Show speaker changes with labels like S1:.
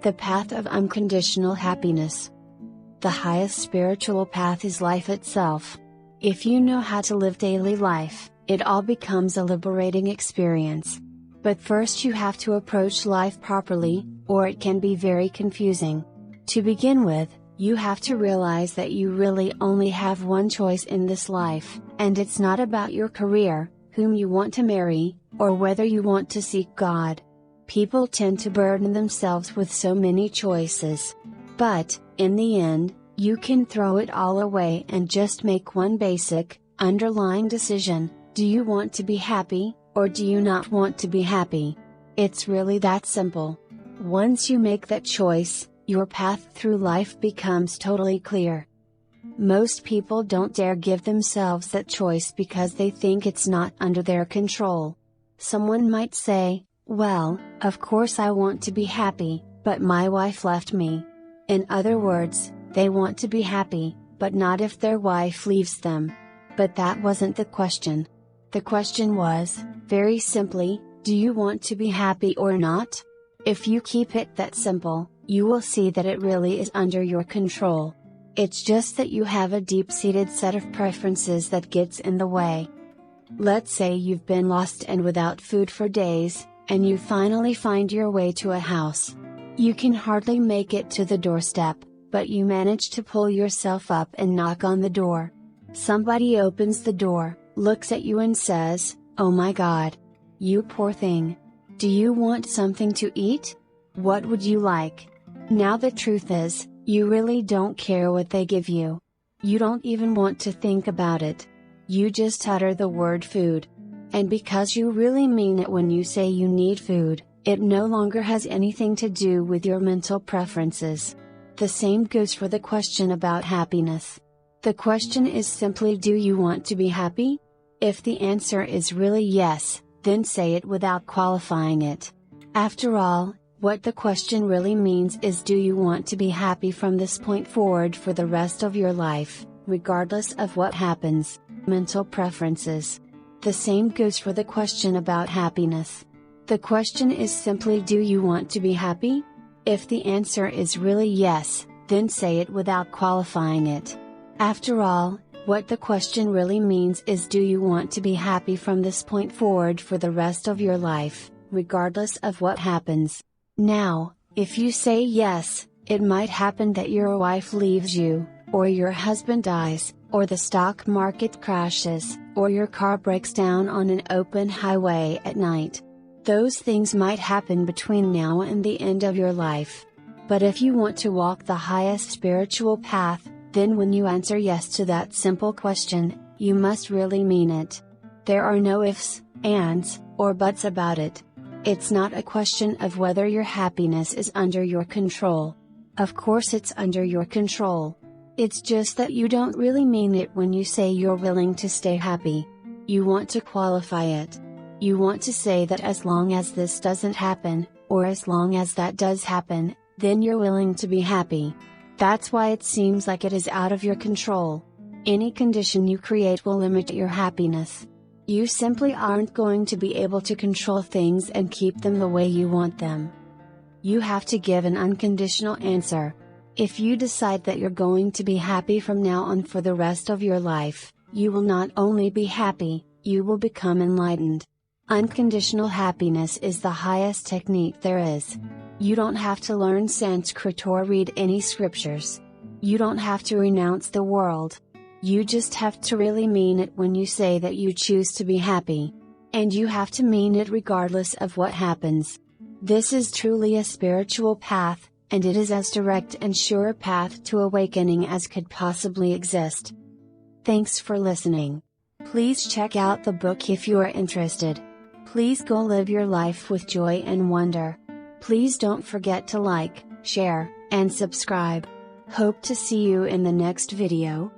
S1: The Path of Unconditional Happiness. The highest spiritual path is life itself. If you know how to live daily life, it all becomes a liberating experience. But first you have to approach life properly, or it can be very confusing. To begin with, you have to realize that you really only have one choice in this life, and it's not about your career, whom you want to marry, or whether you want to seek God. People tend to burden themselves with so many choices. But, in the end, you can throw it all away and just make one basic, underlying decision: do you want to be happy, or do you not want to be happy? It's really that simple. Once you make that choice, your path through life becomes totally clear. Most people don't dare give themselves that choice because they think it's not under their control. Someone might say, "Well, of course I want to be happy, but my wife left me." In other words, they want to be happy, but not if their wife leaves them. But that wasn't the question. The question was, very simply, do you want to be happy or not? If you keep it that simple, you will see that it really is under your control. It's just that you have a deep-seated set of preferences that gets in the way. Let's say you've been lost and without food for days, and you finally find your way to a house. You can hardly make it to the doorstep, but you manage to pull yourself up and knock on the door. Somebody opens the door, looks at you and says, "Oh my God! You poor thing! Do you want something to eat? What would you like?" Now the truth is, you really don't care what they give you. You don't even want to think about it. You just utter the word food. And because you really mean it when you say you need food, it no longer has anything to do with your mental preferences. The same goes for the question about happiness. The question is simply, do you want to be happy? If the answer is really yes, then say it without qualifying it. After all, what the question really means is, do you want to be happy from this point forward for the rest of your life, regardless of what happens? Mental preferences. The same goes for the question about happiness. The question is simply, do you want to be happy? If the answer is really yes, then say it without qualifying it. After all, what the question really means is, do you want to be happy from this point forward for the rest of your life, regardless of what happens? Now, if you say yes, it might happen that your wife leaves you, or your husband dies, or the stock market crashes, or your car breaks down on an open highway at night. Those things might happen between now and the end of your life. But if you want to walk the highest spiritual path, then when you answer yes to that simple question, you must really mean it. There are no ifs, ands, or buts about it. It's not a question of whether your happiness is under your control. Of course it's under your control. It's just that you don't really mean it when you say you're willing to stay happy. You want to qualify it. You want to say that as long as this doesn't happen, or as long as that does happen, then you're willing to be happy. That's why it seems like it is out of your control. Any condition you create will limit your happiness. You simply aren't going to be able to control things and keep them the way you want them. You have to give an unconditional answer. If you decide that you're going to be happy from now on for the rest of your life, you will not only be happy, you will become enlightened. Unconditional happiness is the highest technique there is. You don't have to learn Sanskrit or read any scriptures. You don't have to renounce the world. You just have to really mean it when you say that you choose to be happy. And you have to mean it regardless of what happens. This is truly a spiritual path, and it is as direct and sure a path to awakening as could possibly exist. Thanks for listening. Please check out the book if you are interested. Please go live your life with joy and wonder. Please don't forget to like, share, and subscribe. Hope to see you in the next video.